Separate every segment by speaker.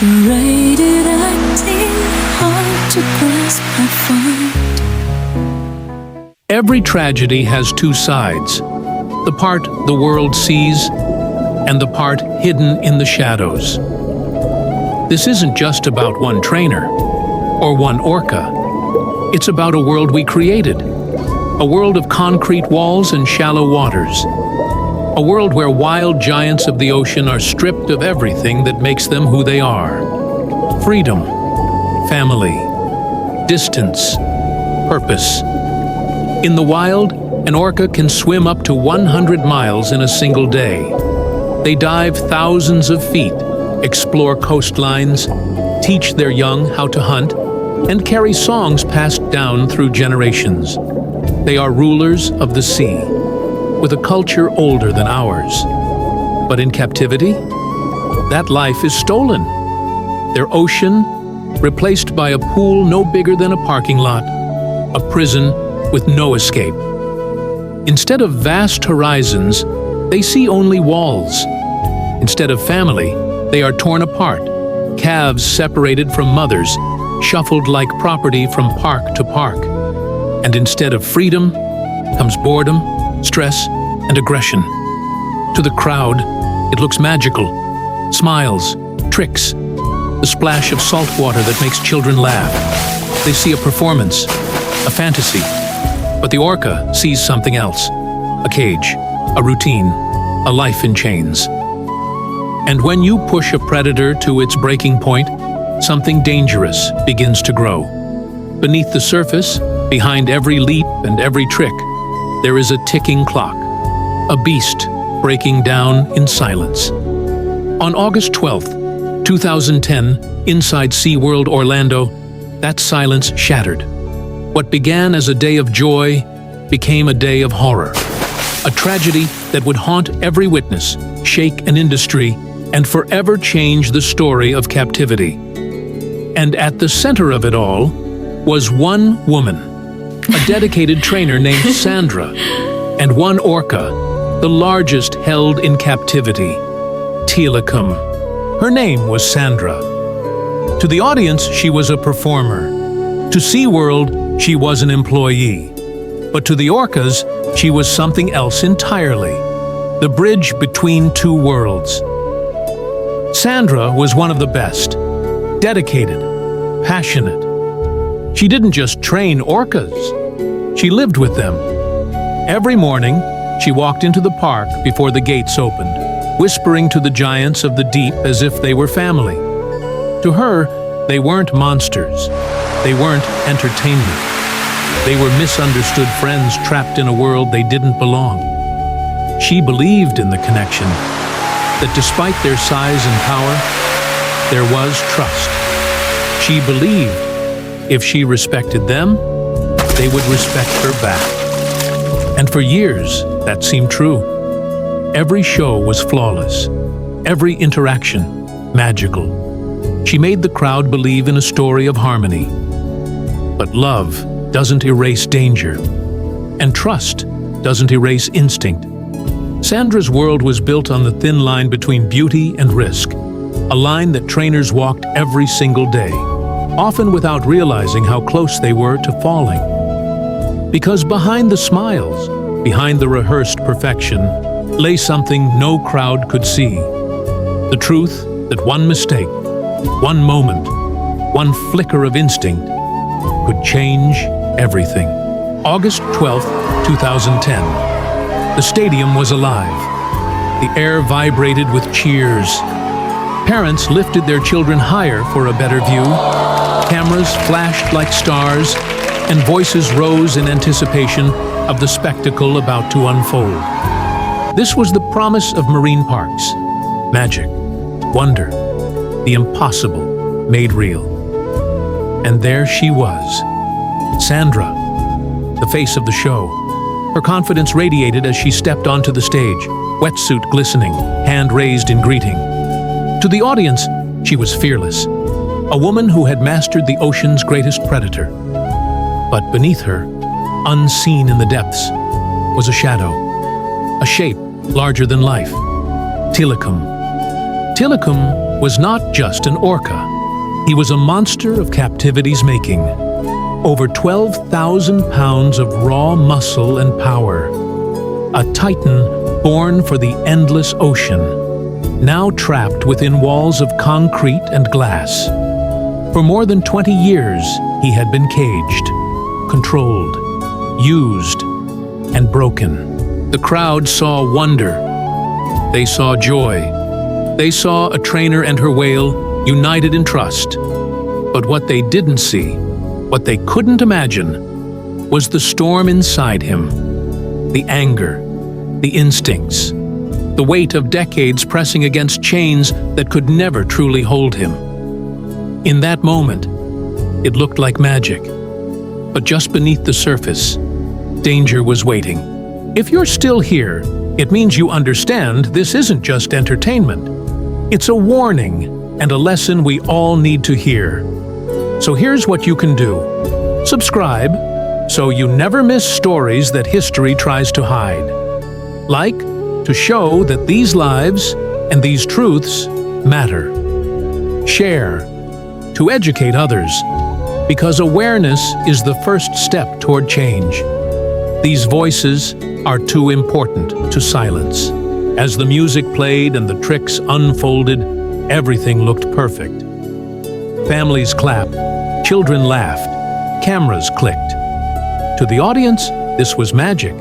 Speaker 1: Exaggerated acting, hard to grasp, I find.
Speaker 2: Every tragedy has two sides. The part the world sees, and the part hidden in the shadows. This isn't just about one trainer, or one orca. It's about a world we created. A world of concrete walls and shallow waters. A world where wild giants of the ocean are stripped of everything that makes them who they are. Freedom, family, distance, purpose. In the wild, an orca can swim up to 100 miles in a single day. They dive thousands of feet, explore coastlines, teach their young how to hunt, and carry songs passed down through generations. They are rulers of the sea, with a culture older than ours. But in captivity, that life is stolen. Their ocean, replaced by a pool no bigger than a parking lot, a prison with no escape. Instead of vast horizons, they see only walls. Instead of family, they are torn apart, calves separated from mothers, shuffled like property from park to park. And instead of freedom, comes boredom, stress, and aggression. To the crowd, it looks magical. Smiles, tricks, the splash of salt water that makes children laugh. They see a performance, a fantasy. But the orca sees something else. A cage, a routine, a life in chains. And when you push a predator to its breaking point, something dangerous begins to grow. Beneath the surface, behind every leap and every trick, there is a ticking clock, a beast breaking down in silence. On August 12th, 2010, inside SeaWorld Orlando, that silence shattered. What began as a day of joy became a day of horror. A tragedy that would haunt every witness, shake an industry, and forever change the story of captivity. And at the center of it all was one woman, a dedicated trainer named Sandra, and one orca, the largest held in captivity, Telecom. Her name was Sandra. To the audience, she was a performer. To SeaWorld, she was an employee. But to the orcas, she was something else entirely, the bridge between two worlds. Sandra was one of the best, dedicated, passionate. She didn't just train orcas, she lived with them. Every morning, she walked into the park before the gates opened, whispering to the giants of the deep as if they were family. To her, they weren't monsters. They weren't entertainment. They were misunderstood friends trapped in a world they didn't belong. She believed in the connection, that despite their size and power, there was trust. She believed if she respected them, they would respect her back. And for years, that seemed true. Every show was flawless, every interaction magical. She made the crowd believe in a story of harmony. But love doesn't erase danger, and trust doesn't erase instinct. Sandra's world was built on the thin line between beauty and risk, a line that trainers walked every single day, often without realizing how close they were to falling. Because behind the smiles, behind the rehearsed perfection, lay something no crowd could see. The truth that one mistake, one moment, one flicker of instinct could change everything. August 12th, 2010. The stadium was alive. The air vibrated with cheers. Parents lifted their children higher for a better view. Cameras flashed like stars, and voices rose in anticipation of the spectacle about to unfold. This was the promise of marine parks. Magic, wonder, the impossible made real. And there she was, Sandra, the face of the show. Her confidence radiated as she stepped onto the stage, wetsuit glistening, hand raised in greeting. To the audience, she was fearless, a woman who had mastered the ocean's greatest predator. But beneath her, unseen in the depths, was a shadow, a shape larger than life. Telecom. Telecom was not just an orca. He was a monster of captivity's making. Over 12,000 pounds of raw muscle and power. A titan born for the endless ocean, now trapped within walls of concrete and glass. For more than 20 years, he had been caged, controlled, used, and broken. The crowd saw wonder. They saw joy. They saw a trainer and her whale united in trust. But what they didn't see, what they couldn't imagine, was the storm inside him. The anger, the instincts, the weight of decades pressing against chains that could never truly hold him. In that moment, it looked like magic. But just beneath the surface, danger was waiting. If you're still here, it means you understand this isn't just entertainment. It's a warning and a lesson we all need to hear. So here's what you can do. Subscribe so you never miss stories that history tries to hide. Like to show that these lives and these truths matter. Share to educate others, because awareness is the first step toward change. These voices are too important to silence. As the music played and the tricks unfolded, everything looked perfect. Families clapped, children laughed, cameras clicked. To the audience, this was magic.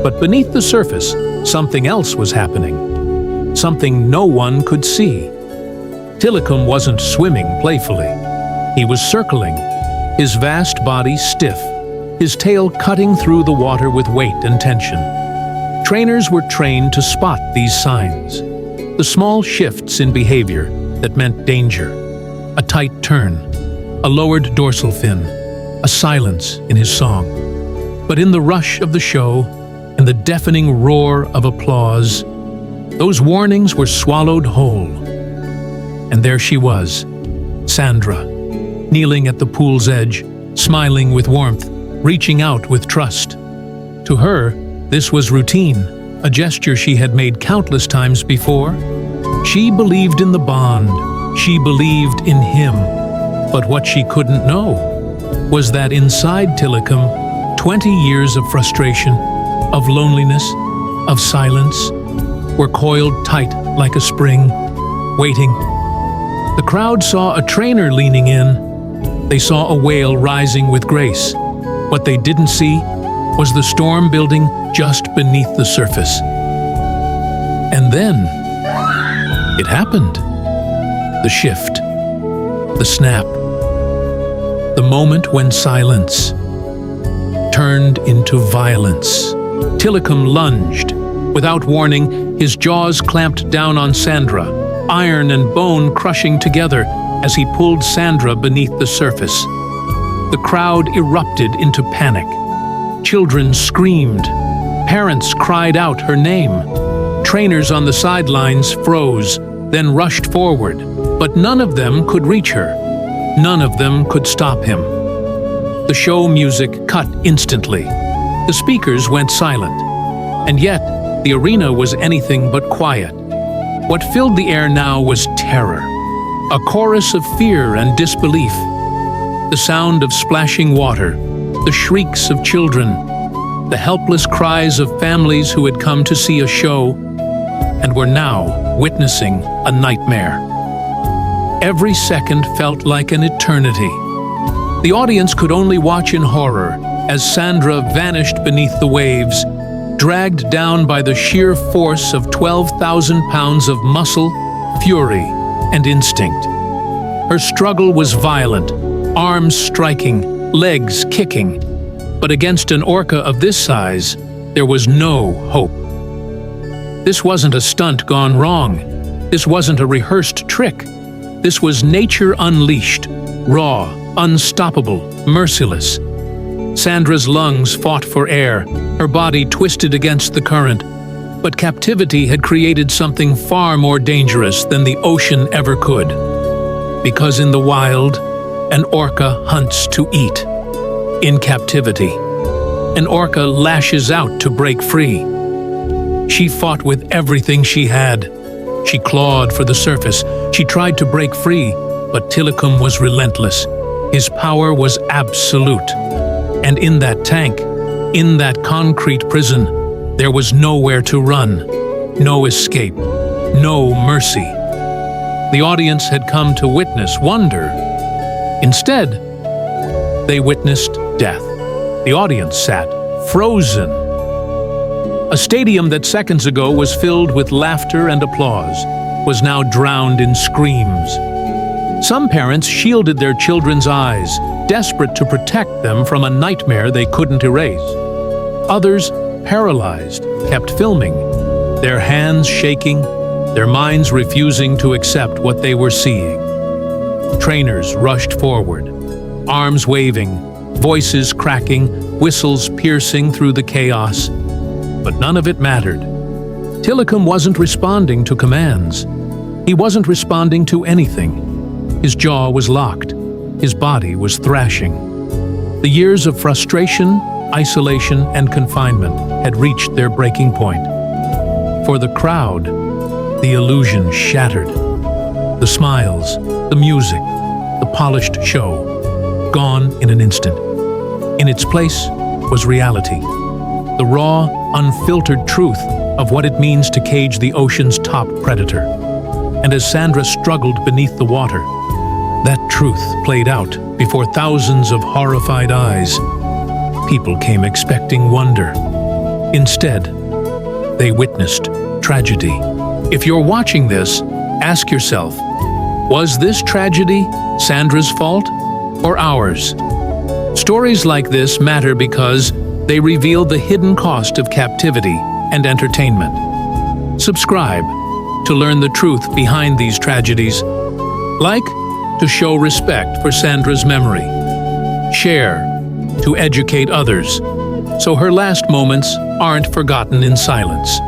Speaker 2: But beneath the surface, something else was happening. Something no one could see. Tilikum wasn't swimming playfully. He was circling, his vast body stiff, his tail cutting through the water with weight and tension. Trainers were trained to spot these signs, the small shifts in behavior that meant danger, a tight turn, a lowered dorsal fin, a silence in his song. But in the rush of the show and the deafening roar of applause, those warnings were swallowed whole. And there she was, Sandra, kneeling at the pool's edge, smiling with warmth, reaching out with trust. To her, this was routine, a gesture she had made countless times before. She believed in the bond. She believed in him. But what she couldn't know was that inside Tilikum, 20 years of frustration, of loneliness, of silence, were coiled tight like a spring, waiting. The crowd saw a trainer leaning in. They saw a whale rising with grace. What they didn't see was the storm building just beneath the surface. And then, it happened. The shift. The snap. The moment when silence turned into violence. Tilikum lunged. Without warning, his jaws clamped down on Sandra, iron and bone crushing together as he pulled Sandra beneath the surface. The crowd erupted into panic. Children screamed. Parents cried out her name. Trainers on the sidelines froze, then rushed forward. But none of them could reach her. None of them could stop him. The show music cut instantly. The speakers went silent. And yet, the arena was anything but quiet. What filled the air now was terror. A chorus of fear and disbelief. The sound of splashing water, the shrieks of children, the helpless cries of families who had come to see a show and were now witnessing a nightmare. Every second felt like an eternity. The audience could only watch in horror as Sandra vanished beneath the waves, dragged down by the sheer force of 12,000 pounds of muscle, fury, and instinct. Her struggle was violent, arms striking, legs kicking. But against an orca of this size, there was no hope. This wasn't a stunt gone wrong. This wasn't a rehearsed trick. This was nature unleashed, raw, unstoppable, merciless. Sandra's lungs fought for air, her body twisted against the current. But captivity had created something far more dangerous than the ocean ever could. Because in the wild, an orca hunts to eat. In captivity, an orca lashes out to break free. She fought with everything she had. She clawed for the surface, She tried to break free, but Tilikum was relentless. His power was absolute. And in that tank, in that concrete prison, there was nowhere to run, no escape, no mercy. The audience had come to witness wonder. Instead, they witnessed death. The audience sat, frozen. A stadium that seconds ago was filled with laughter and applause was now drowned in screams. Some parents shielded their children's eyes, desperate to protect them from a nightmare they couldn't erase. Others, paralyzed, kept filming, their hands shaking, their minds refusing to accept what they were seeing. Trainers rushed forward, arms waving, voices cracking, whistles piercing through the chaos. But none of it mattered. Tilikum wasn't responding to commands. He wasn't responding to anything. His jaw was locked. His body was thrashing. The years of frustration, isolation, and confinement had reached their breaking point. For the crowd, the illusion shattered. The smiles, the music, the polished show, gone in an instant. In its place was reality. The raw, unfiltered truth of what it means to cage the ocean's top predator. And as Sandra struggled beneath the water, that truth played out before thousands of horrified eyes. People came expecting wonder. Instead, they witnessed tragedy. If you're watching this, ask yourself, was this tragedy Sandra's fault or ours? Stories like this matter because they reveal the hidden cost of captivity and entertainment. Subscribe to learn the truth behind these tragedies. Like to show respect for Sandra's memory. Share to educate others, so her last moments aren't forgotten in silence.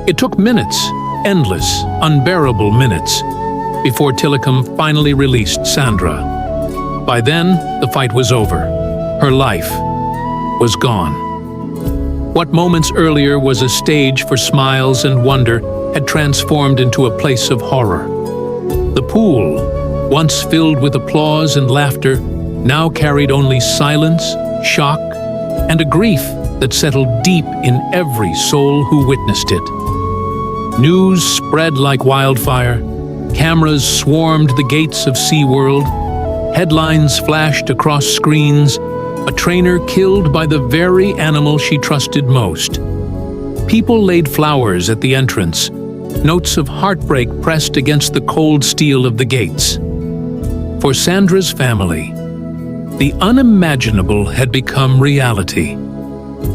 Speaker 2: It took minutes, endless, unbearable minutes, before Tilikum finally released Sandra. By then, the fight was over. Her life was gone. What moments earlier was a stage for smiles and wonder had transformed into a place of horror. The pool, once filled with applause and laughter, now carried only silence, shock, and a grief that settled deep in every soul who witnessed it. News spread like wildfire, cameras swarmed the gates of SeaWorld, headlines flashed across screens, a trainer killed by the very animal she trusted most. People laid flowers at the entrance, notes of heartbreak pressed against the cold steel of the gates. For Sandra's family, the unimaginable had become reality.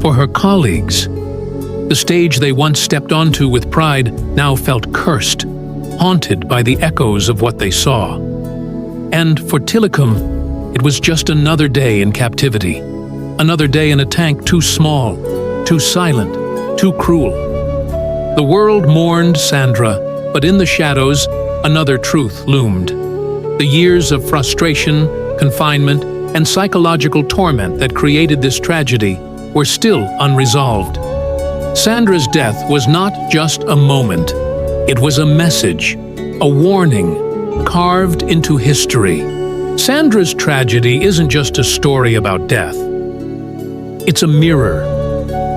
Speaker 2: For her colleagues, the stage they once stepped onto with pride now felt cursed, haunted by the echoes of what they saw. And for Tilikum, it was just another day in captivity, another day in a tank too small, too silent, too cruel. The world mourned Sandra, but in the shadows, another truth loomed. The years of frustration, confinement, and psychological torment that created this tragedy were still unresolved. Sandra's death was not just a moment. It was a message, a warning, carved into history. Sandra's tragedy isn't just a story about death. It's a mirror,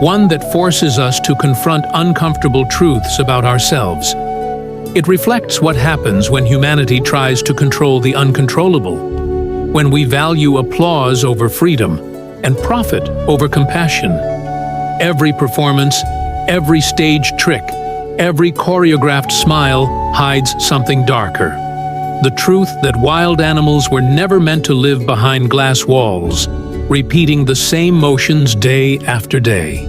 Speaker 2: one that forces us to confront uncomfortable truths about ourselves. It reflects what happens when humanity tries to control the uncontrollable, when we value applause over freedom and profit over compassion. Every performance, every stage trick, every choreographed smile hides something darker. The truth that wild animals were never meant to live behind glass walls, repeating the same motions day after day.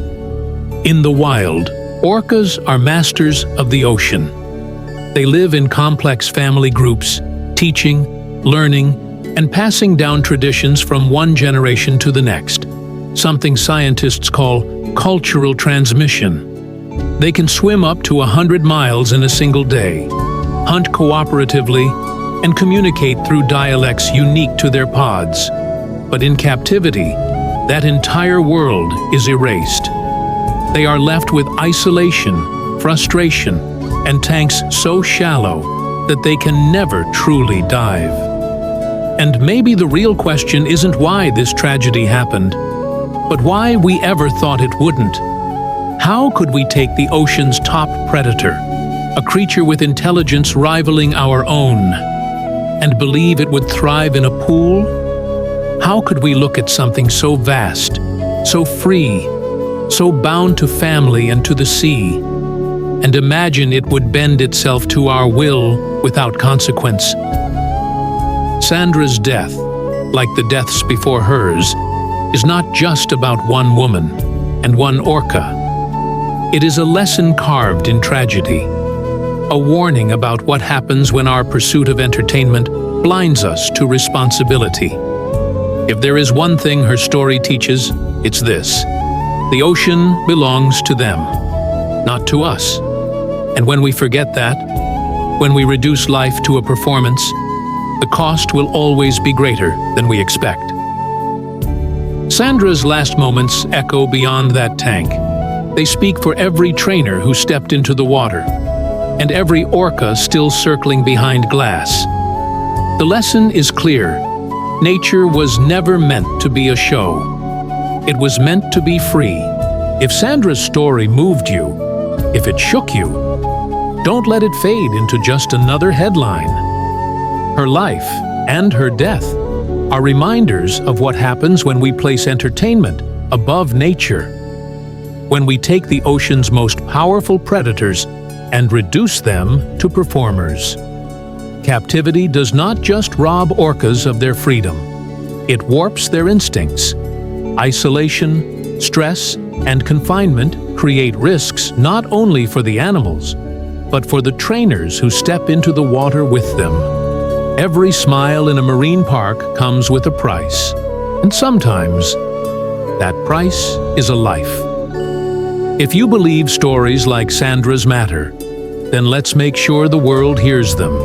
Speaker 2: In the wild, orcas are masters of the ocean. They live in complex family groups, teaching, learning, and passing down traditions from one generation to the next, something scientists call cultural transmission. They can swim up to 100 miles in a single day, hunt cooperatively, and communicate through dialects unique to their pods. But in captivity, that entire world is erased. They are left with isolation, frustration, and tanks so shallow that they can never truly dive. And maybe the real question isn't why this tragedy happened, but why we ever thought it wouldn't. How could we take the ocean's top predator, a creature with intelligence rivaling our own, and believe it would thrive in a pool? How could we look at something so vast, so free, so bound to family and to the sea, and imagine it would bend itself to our will without consequence? Sandra's death, like the deaths before hers, is not just about one woman and one orca. It is a lesson carved in tragedy, a warning about what happens when our pursuit of entertainment blinds us to responsibility. If there is one thing her story teaches, it's this: the ocean belongs to them, not to us. And when we forget that, when we reduce life to a performance, the cost will always be greater than we expect. Sandra's last moments echo beyond that tank. They speak for every trainer who stepped into the water, and every orca still circling behind glass. The lesson is clear. Nature was never meant to be a show. It was meant to be free. If Sandra's story moved you, if it shook you, don't let it fade into just another headline. Her life and her death are reminders of what happens when we place entertainment above nature, when we take the ocean's most powerful predators and reduce them to performers. Captivity does not just rob orcas of their freedom. It warps their instincts. Isolation, stress, and confinement create risks not only for the animals, but for the trainers who step into the water with them. Every smile in a marine park comes with a price, and sometimes that price is a life. If you believe stories like Sandra's matter, then let's make sure the world hears them.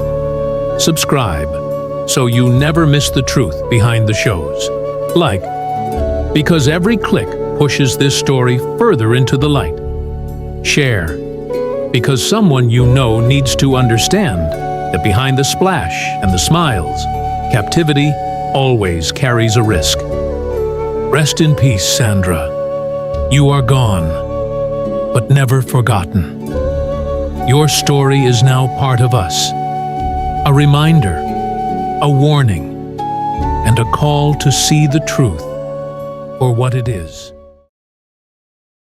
Speaker 2: Subscribe so you never miss the truth behind the shows. Like, because every click pushes this story further into the light. Share, because someone you know needs to understand that behind the splash and the smiles, captivity always carries a risk. Rest in peace, Sandra. You are gone, but never forgotten. Your story is now part of us. A reminder, a warning, and a call to see the truth for what it is.